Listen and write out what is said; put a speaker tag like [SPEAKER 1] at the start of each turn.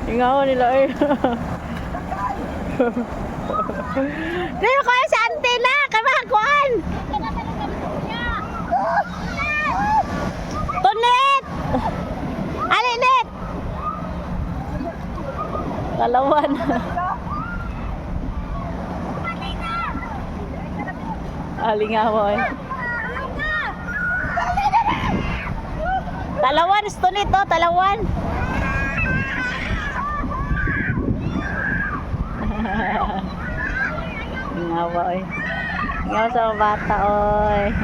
[SPEAKER 1] Ingaw nila eh. Dito kayo sa antena, kay Makuan. Tunet! Alinet! Dalawan. Alingaw eh. Talawan, stunit to, talawan. Ingaw oy. Ingaw sa bata oy.